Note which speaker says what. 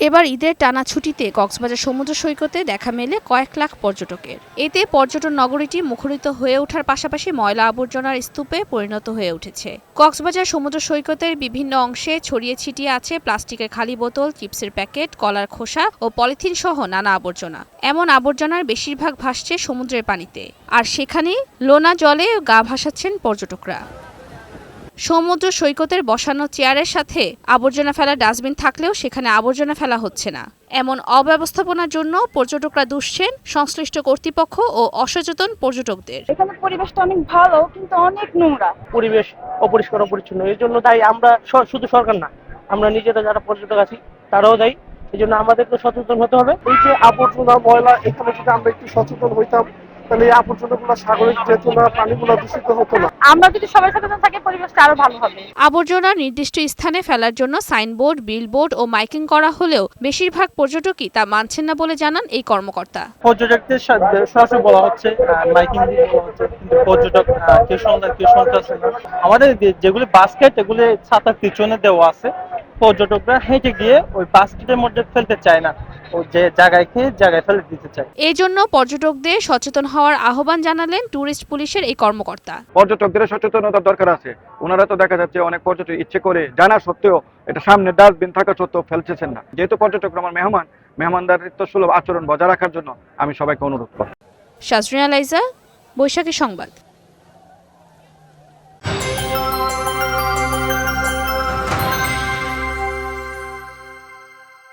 Speaker 1: এবার ঈদের টানা ছুটিতে কক্সবাজার সমুদ্র সৈকতে দেখা মেলে কয়েক লাখ পর্যটকের। এতে পর্যটন নগরীটি মুখরিত হয়ে ওঠার পাশাপাশি ময়লা আবর্জনার স্তূপে পরিণত হয়ে উঠেছে। কক্সবাজার সমুদ্র সৈকতের বিভিন্ন অংশে ছড়িয়ে ছিটিয়ে আছে প্লাস্টিকের খালি বোতল, চিপসের প্যাকেট, কলার খোসা ও পলিথিন সহ নানা আবর্জনা। এমন আবর্জনার বেশিরভাগ ভাসছে সমুদ্রের পানিতে, আর সেখানেই লোনা জলে গা ভাসাচ্ছেন পর্যটকরা। সমুদ্র সৈকতের বসানো চেয়ারের সাথে আবর্জনা ফেলার ডাস্টবিন থাকলেও সেখানে আবর্জনা ফেলা হচ্ছে না। এমন অব্যবস্থাপনার জন্য পর্যটকরা দুষছেন সংশ্লিষ্ট কর্তৃপক্ষ ও অসচেতন পর্যটকদের।
Speaker 2: এখানে পরিবেশটা অনেক ভালো, কিন্তু অনেক নোংরা।
Speaker 3: পরিবেশ অপরিষ্কার অপরিচ্ছন্ন, এর জন্য দায়ী আমরা, শুধু সরকার না, আমরা নিজেরা যারা পর্যটক আছি তারাও দায়ী। এই জন্য আমাদেরকে সচেতন হতে হবে।
Speaker 4: এই যে আবর্জনা ময়লা, এখানে যদি আমরা একটু সচেতন হইতাম তাহলে এই আবর্জনাগুলো সাগরে যেত না, পানিগুলো দূষিত হতো না।
Speaker 2: আমরা যদি সবাই সচেতন থাকি পরিবেশটা আরো ভালো হবে।
Speaker 1: আবর্জনা নির্দিষ্ট স্থানে ফেলার জন্য সাইনবোর্ড, বিলবোর্ড ও মাইকিং করা হলেও বেশিরভাগ পর্যটকই তা মানছেন না বলে জানান এই কর্মকর্তা।
Speaker 3: পর্যটকদের সরাসরি বলা হচ্ছে, মাইকিং দিয়ে বলা হচ্ছে, কিন্তু পর্যটক কেউ শুনতেছে না। আমাদের যেগুলি বাস্কেট, এগুলি ছাতার পিছনে দেওয়া আছে, পর্যটকরা হেঁটে গিয়ে ওই বাস্কেটের মধ্যে ফেলতে চায় না, ও যে জায়গায় ফেলে দিতে চায়।
Speaker 1: এই জন্য পর্যটকদের সচেতন হওয়ার আহ্বান জানালেন ট্যুরিস্ট পুলিশের এই কর্মকর্তা।
Speaker 5: পর্যটকদের সচেতনতার দরকার আছে। ওনারা তো দেখা যাচ্ছে অনেক পর্যটক ইচ্ছে করে জানা সত্ত্বেও, এটা সামনে ডাস্টবিন থাকা সত্ত্বেও ফেলছেন না। যেহেতু পর্যটকরা আমার মেহমানদারিত্ব সুলভ আচরণ বজায় রাখার জন্য আমি সবাইকে অনুরোধ করব।
Speaker 1: শাজরিনা লাইজা, বৈশাখী সংবাদ।